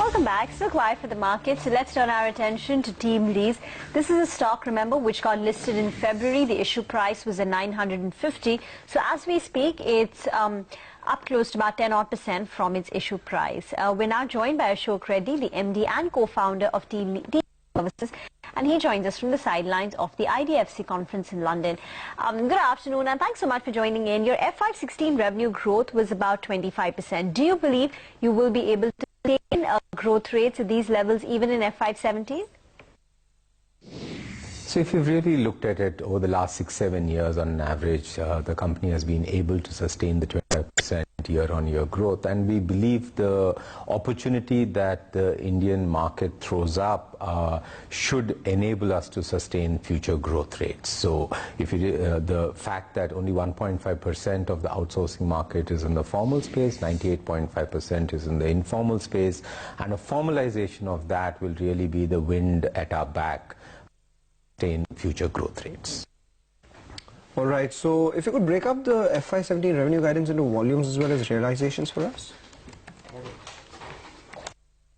Welcome back. So quiet for the market. So let's turn our attention to TeamLease. This is a stock, remember, which got listed in February. The issue price was at 950. So as we speak, it's up close to about 10% from its issue price. We're now joined by Ashok Reddy, the MD and co-founder of TeamLease Services, and he joins us from the sidelines of the IDFC conference in London. Good afternoon, and thanks so much for joining in. Your FY16 revenue growth was about 25%. Do you believe you will be able to maintain growth rates at these levels even in FY17? So if you've really looked at it over the last 6-7 years on average, the company has been able to sustain the 25% year-on-year growth, and we believe the opportunity that the Indian market throws up should enable us to sustain future growth rates. So if you, the fact that only 1.5% of the outsourcing market is in the formal space, 98.5% is in the informal space, and a formalization of that will really be the wind at our back in future growth rates. All right, so if you could break up the FY17 revenue guidance into volumes as well as realizations for us.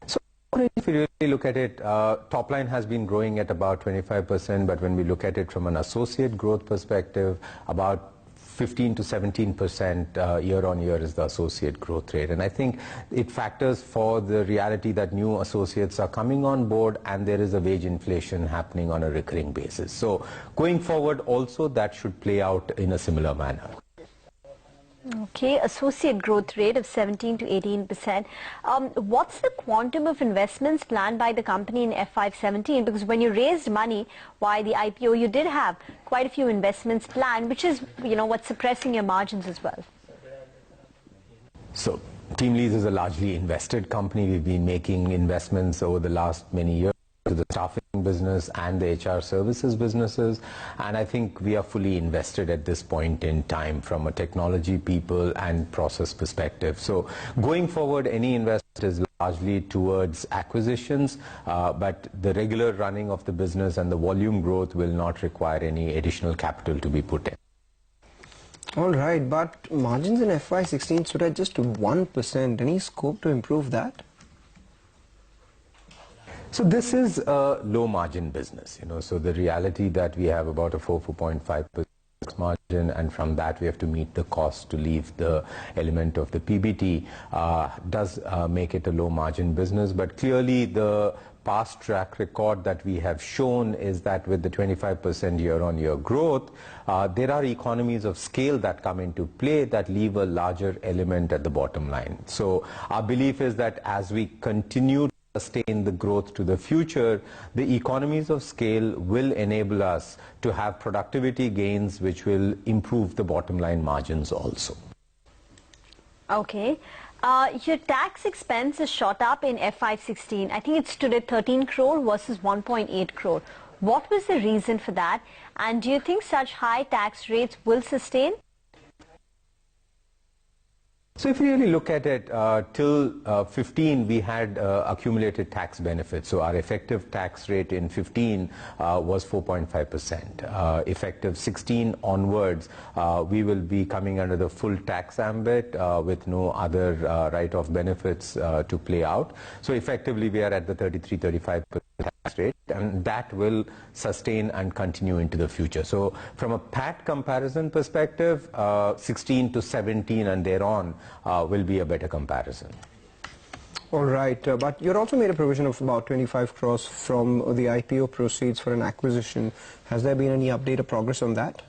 So if you really look at it, top line has been growing at about 25%, but when we look at it from an associate growth perspective, about 15 to 17% year-on-year is the associate growth rate, and I think it factors for the reality that new associates are coming on board and there is a wage inflation happening on a recurring basis. So going forward also that should play out in a similar manner. Okay, associate growth rate of 17 to 18%. What's the quantum of investments planned by the company in FY17? Because when you raised money via the IPO, you did have quite a few investments planned, which is, you know, what's suppressing your margins as well. So TeamLease is a largely invested company. We've been making investments over the last many years to the staffing business and the HR services businesses, and I think we are fully invested at this point in time from a technology, people and process perspective. So going forward, any investment is largely towards acquisitions, but the regular running of the business and the volume growth will not require any additional capital to be put in. All right, but margins in FY16 stood at just 1%. Any scope to improve that? So this is a low margin business, you know, so the reality that we have about a 4.5% margin, and from that we have to meet the cost to leave the element of the PBT does make it a low margin business, but clearly the past track record that we have shown is that with the 25% year-on-year growth, there are economies of scale that come into play that leave a larger element at the bottom line. So our belief is that as we continue sustain the growth to the future, the economies of scale will enable us to have productivity gains which will improve the bottom line margins also. Okay. Your tax expense is shot up in FY16. I think it stood at 13 crore versus 1.8 crore. What was the reason for that? And do you think such high tax rates will sustain? So if you really look at it, till 15 we had accumulated tax benefits. So our effective tax rate in 15 was 4.5%. Effective 16 onwards, we will be coming under the full tax ambit with no other write-off benefits to play out. So effectively we are at the 33-35% tax rate, and that will sustain and continue into the future. So from a PAT comparison perspective, 16 to 17 and thereon will be a better comparison. All right, but you also made a provision of about 25 crores from the IPO proceeds for an acquisition. Has there been any update or progress on that?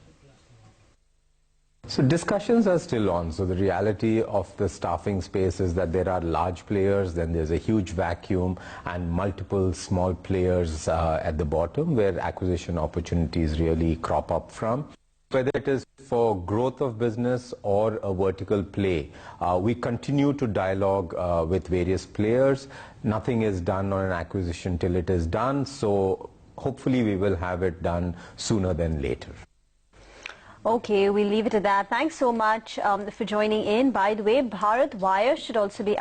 So discussions are still on. So the reality of the staffing space is that there are large players, then there's a huge vacuum and multiple small players at the bottom where acquisition opportunities really crop up from. Whether it is for growth of business or a vertical play, we continue to dialogue with various players. Nothing is done on an acquisition till it is done, so hopefully we will have it done sooner than later. Okay, we'll leave it at that. Thanks so much for joining in. By the way, Bharat Wire should also be